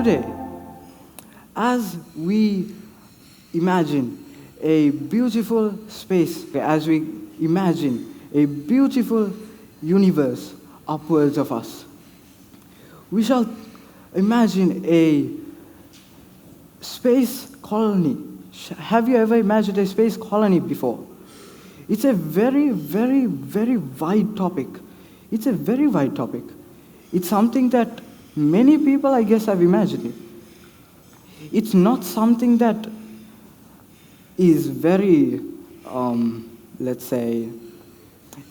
today, as we imagine a beautiful space, as we imagine a beautiful universe upwards of us, we shall imagine a space colony. Have you ever imagined a space colony before? It's a very, very, very wide topic. It's a very wide topic. It's something that many people, I guess, have imagined it. It's not something that is very, let's say,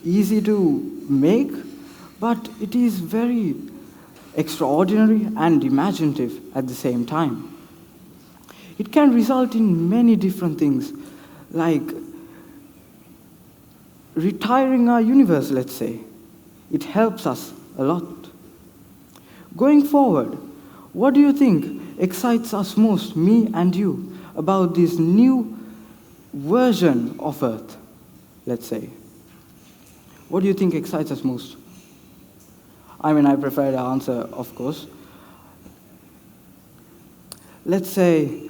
easy to make, but it is very extraordinary and imaginative at the same time. It can result in many different things, like retiring our universe, let's say. It helps us a lot. Going forward, what do you think excites us most, me and you, about this new version of Earth, let's say? What do you think excites us most? I mean, I prefer the answer, of course. Let's say,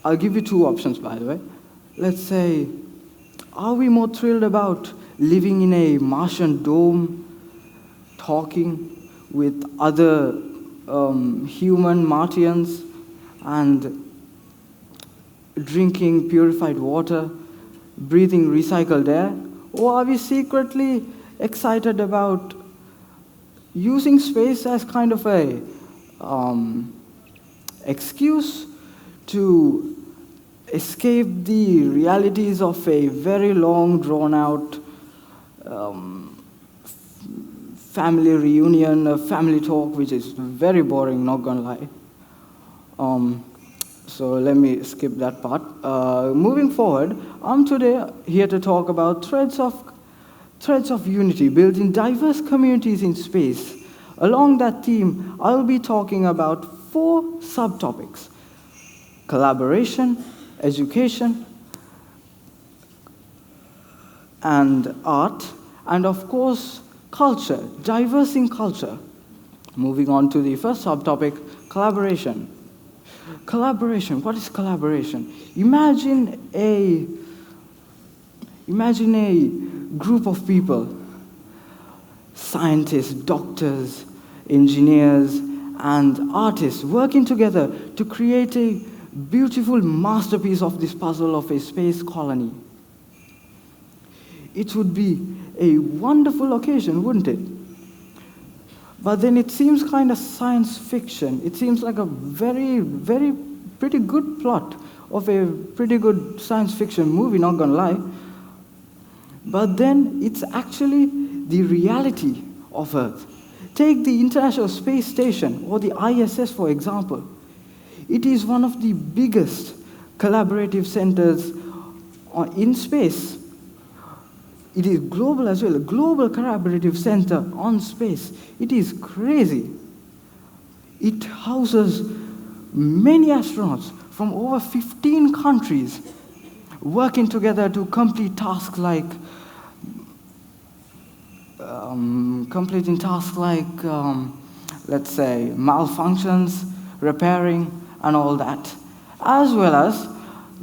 I'll give you two options, by the way. Let's say, are we more thrilled about living in a Martian dome, talking with other human Martians, and drinking purified water, breathing recycled air? Or are we secretly excited about using space as kind of a excuse to escape the realities of a very long, drawn-out family reunion, a family talk, which is very boring, not gonna lie. So let me skip that part. Moving forward, I'm today here to talk about threads of unity, building diverse communities in space. Along that theme, I'll be talking about 4 subtopics: collaboration, education, and art, and of course, culture, diverse in culture. Moving on to the first subtopic, collaboration. Collaboration, what is collaboration? Imagine a group of people, scientists, doctors, engineers, and artists working together to create a beautiful masterpiece of this puzzle of a space colony. It would be a wonderful occasion, wouldn't it? But then it seems kind of science fiction. It seems like a very, very pretty good plot of a pretty good science fiction movie, not gonna lie. But then it's actually the reality of Earth. Take the International Space Station, or the ISS, for example. It is one of the biggest collaborative centers in space. It is global as well, a global collaborative center on space. It is crazy. It houses many astronauts from over 15 countries working together to complete tasks like let's say, malfunctions, repairing, and all that, as well as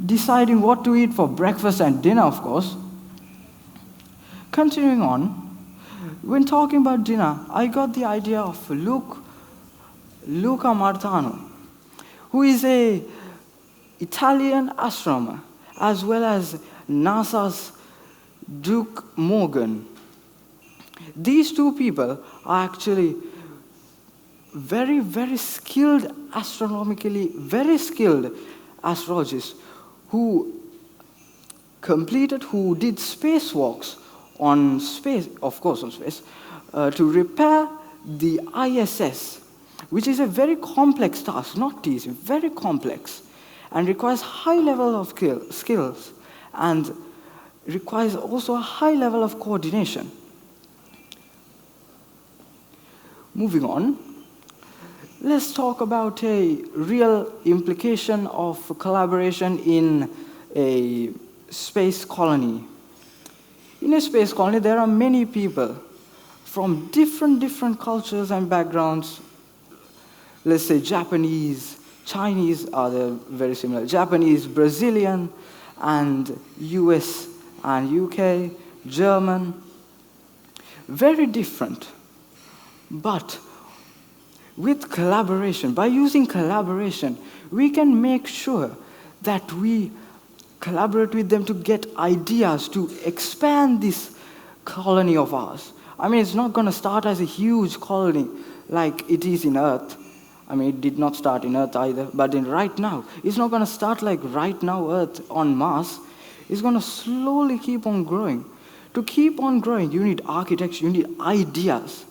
deciding what to eat for breakfast and dinner, of course. Continuing on, when talking about dinner, I got the idea of Luca Martano, who is an Italian astronomer, as well as NASA's Duke Morgan. These two people are actually very, very skilled astronomically, very skilled astrologists who did spacewalks on space, of course on space, to repair the ISS, which is a very complex task, not easy, very complex, and requires high level of skills, and requires also a high level of coordination. Moving on, let's talk about a real implication of collaboration in a space colony. In a space colony, there are many people from different cultures and backgrounds let's say Japanese, Chinese are very similar. Japanese, Brazilian, and US and UK, German, very different. But with collaboration, by using collaboration, we can make sure that we collaborate with them to get ideas to expand this colony of ours. I mean, it's not going to start as a huge colony like it is in Earth. I mean, it did not start in Earth either, but in right now, it's not going to start like right now Earth on Mars. It's going to slowly keep on growing. To keep on growing, you need architecture, you need ideas.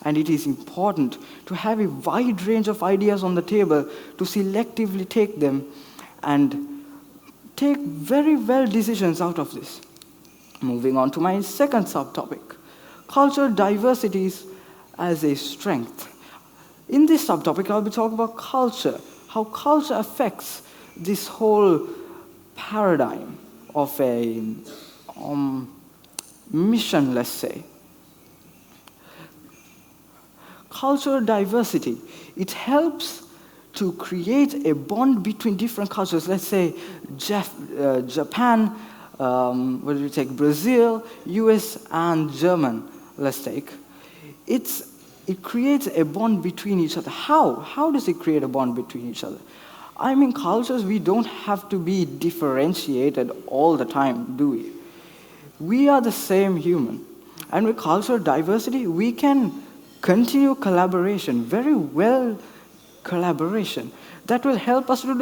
And it is important to have a wide range of ideas on the table to selectively take them and take very well decisions out of this. Moving on to my second subtopic, cultural diversities as a strength. In this subtopic, I'll be talking about culture, how culture affects this whole paradigm of a mission, let's say. Cultural diversity, it helps to create a bond between different cultures. Let's say Japan, what do we take? Brazil, US, and German, let's take. It creates a bond between each other. How? How does it create a bond between each other? I mean, cultures, we don't have to be differentiated all the time, do we? We are the same human. And with cultural diversity, we can continue collaboration, very well collaboration. That will help us to do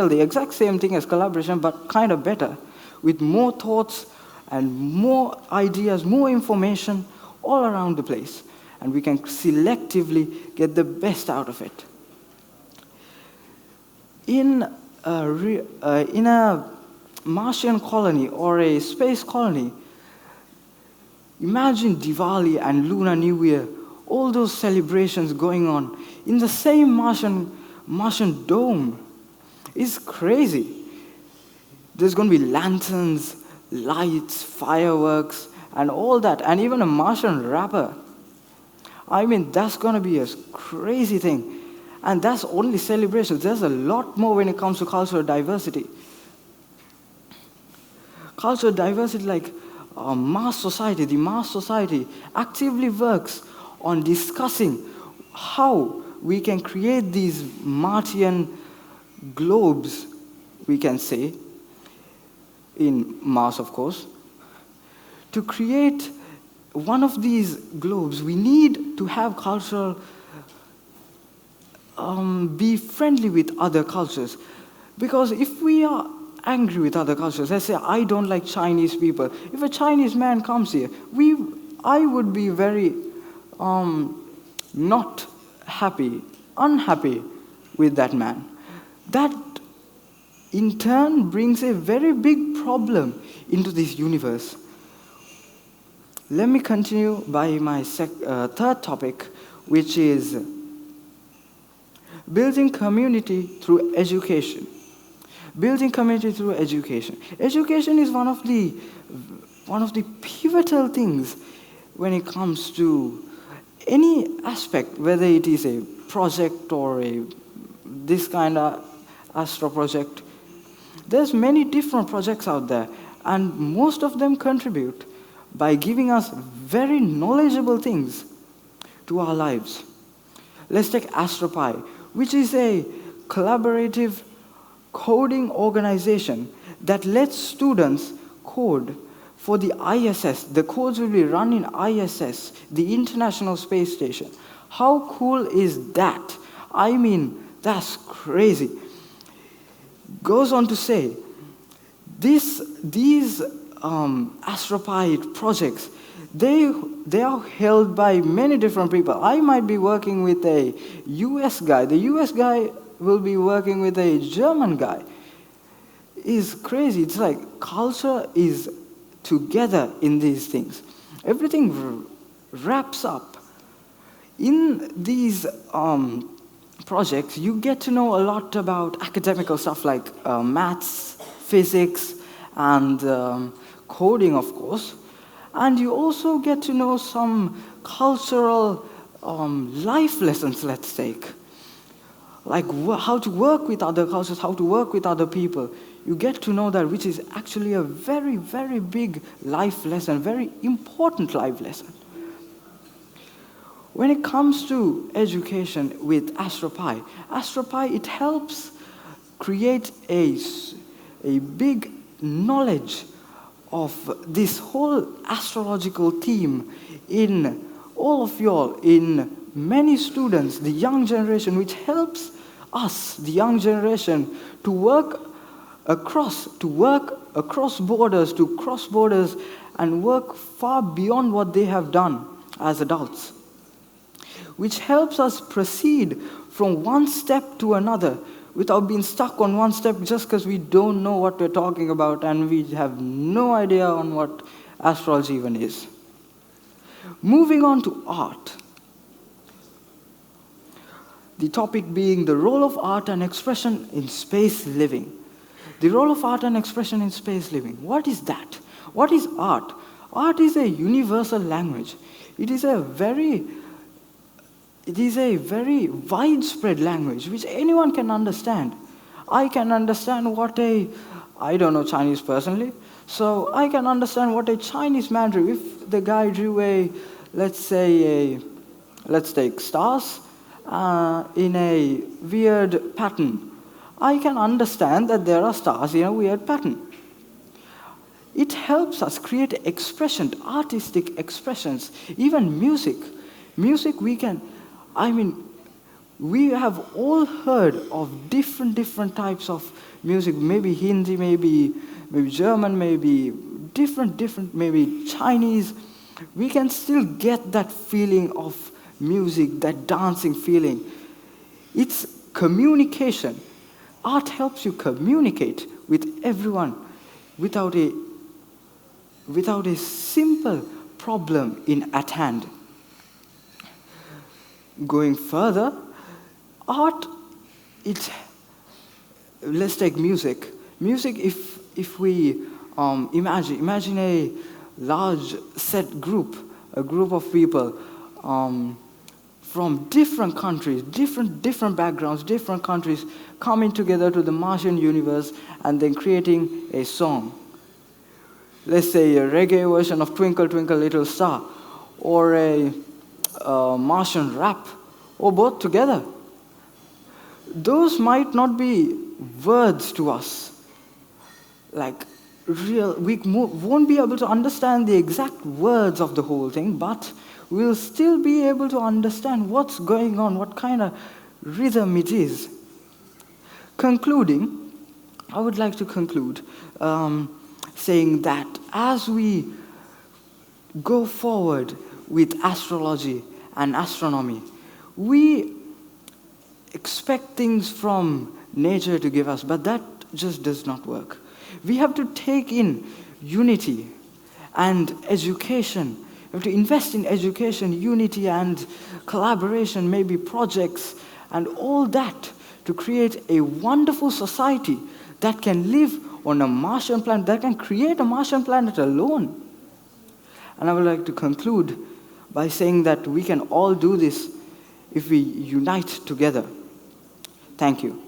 the exact same thing as collaboration, but kind of better, with more thoughts and more ideas, more information all around the place. And we can selectively get the best out of it. In a Martian colony or a space colony, imagine Diwali and Lunar New Year, all those celebrations going on in the same Martian dome. It's crazy. There's going to be lanterns, lights, fireworks, and all that, and even a Martian rapper. I mean, that's going to be a crazy thing. And that's only celebrations. There's a lot more when it comes to cultural diversity. Cultural diversity, like Mars Society, the Mars Society actively works on discussing how we can create these Martian globes, we can say, in Mars, of course. To create one of these globes, we need to have cultural, be friendly with other cultures. Because if we are angry with other cultures, let's say I don't like Chinese people. If a Chinese man comes here, I would be very not happy, unhappy with that man. That in turn brings a very big problem into this universe. Let me continue by my third topic, which is building community through education. Building community through education. Education is one of the pivotal things when it comes to any aspect, whether it is a project or this kind of astro project. There's many different projects out there, and most of them contribute by giving us very knowledgeable things to our lives. Let's take AstroPi, which is a collaborative coding organization that lets students code for the ISS. The codes will be run in ISS, the International Space Station. How cool is that? I mean, that's crazy. Goes on to say, these AstroPi projects, they are held by many different people. I might be working with a US guy. The US guy will be working with a German guy. It's crazy. It's like culture is together in these things. Everything wraps up. In these projects, you get to know a lot about academical stuff like maths, physics, and coding, of course. And you also get to know some cultural life lessons, let's take. like how to work with other cultures, how to work with other people. You get to know that, which is actually a very, very big life lesson, very important life lesson. When it comes to education with AstroPi, it helps create a big knowledge of this whole astrological theme in all of y'all, in many students, the young generation, which helps us, the young generation, to work across borders, to cross borders, and work far beyond what they have done as adults, which helps us proceed from one step to another without being stuck on one step just because we don't know what we're talking about and we have no idea on what astrology even is. Moving on to art. The topic being the role of art and expression in space living. The role of art and expression in space living. What is that? What is art? Art is a universal language. It is a very widespread language which anyone can understand. I can understand I don't know Chinese personally, so I can understand what a Chinese man drew. If the guy drew let's take stars in a weird pattern, I can understand that there are stars in a weird pattern. It helps us create expression, artistic expressions, even music. Music we have all heard of different types of music, maybe Hindi, maybe German, maybe different, maybe Chinese. We can still get that feeling of music, that dancing feeling. It's communication. Art helps you communicate with everyone without a simple problem at hand. Going further, art, let's take music. Music, if we imagine a large set group, a group of people from different countries, different backgrounds, different countries, coming together to the Martian universe and then creating a song. Let's say a reggae version of Twinkle Twinkle Little Star, or a Martian rap, or both together. Those might not be words to us. We won't be able to understand the exact words of the whole thing, but we'll still be able to understand what's going on, what kind of rhythm it is. Concluding, I would like to conclude saying that as we go forward with astrology and astronomy, we expect things from nature to give us, but that just does not work. We have to take in unity and education. We have to invest in education, unity and collaboration, maybe projects and all that to create a wonderful society that can live on a Martian planet, that can create a Martian planet alone. And I would like to conclude by saying that we can all do this if we unite together. Thank you.